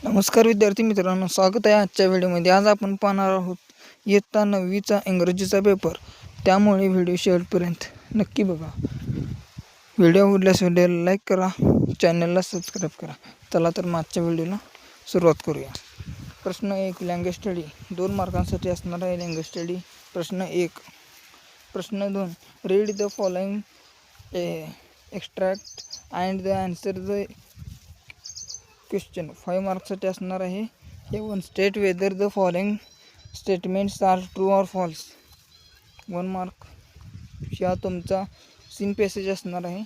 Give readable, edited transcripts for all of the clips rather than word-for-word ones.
नमस्कार विद्यार्थी मित्रांनो, स्वागत आहे आजच्या व्हिडिओमध्ये। आज आपण पाहणार आहोत इयत्ता 9वीचा इंग्रजीचा पेपर। त्यामुळे व्हिडिओ शेवटपर्यंत नक्की बघा। व्हिडिओ आवडल्यास व्हिडिओला लाईक करा, चॅनलला सबस्क्राईब करा। चला तर आजच्या व्हिडिओला सुरुवात करूया। प्रश्न 1 लँग्वेज स्टडी 2 मार्कांसाठी असणार आहे लँग्वेज स्टडी। प्रश्न 1 प्रश्न 2 read the following extract and the answer the question 5 मार्क्ससाठी असणार आहे। हे 1 state whether the following statements are true or false 1 mark. हा तुमचा सीन पॅसेज असणार आहे।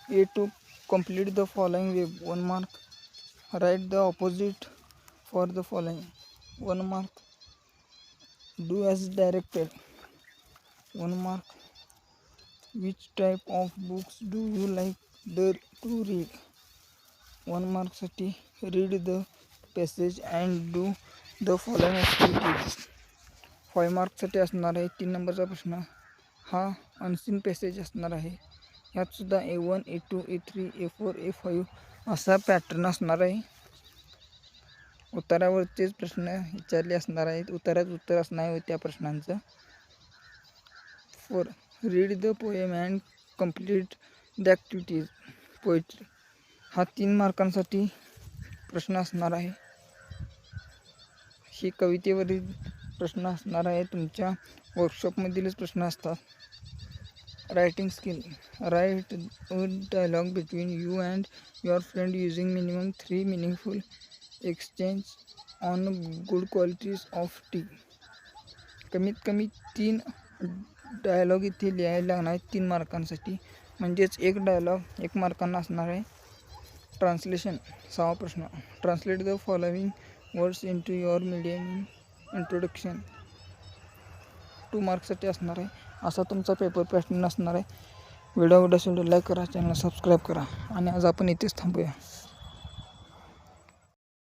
A two complete the following web 1 mark. Write the opposite for the following 1 mark. Do as directed 1 mark. Which type of books do you like to read 1 मार्कसाठी। Read the passage and do the following activities 5 मार्क्ससाठी असणार आहे। 3 नंबरचा प्रश्न हा unseen passage असणार आहे। यात सुद्धा A1 A2 A3 A4 A5 असा पॅटर्न असणार आहे। उत्तरावरचेच प्रश्न विचारले असणार आहेत। उत्तरात उत्तर असणार आहे त्या प्रश्नांचं। 4 read the poem and complete the activities poetry हा 3 मार्कांसाठी प्रश्न असणार आहे। ही कवितेवरील प्रश्न असणार आहे। तुमच्या वर्कशॉपमधीलच प्रश्न असतात। Writing skill write a dialogue between you and your friend using minimum 3 meaningful exchange on good qualities of tea कमीत कमी 3 डायलॉग इथे लिहायला लागणार आहेत 3 मार्कांसाठी। म्हणजेच 1 डायलॉग 1 मार्कांना असणार आहे। ट्रान्सलेशन 6वा प्रश्न translate the following words into your medium in introduction 2 मार्क्ससाठी असणार आहे। असा तुमचा पेपर पॅटर्न असणार आहे। व्हिडिओ आवडल्यास लाईक करा, चॅनल सबस्क्राईब करा आणि आज आपण इथेच थांबूया।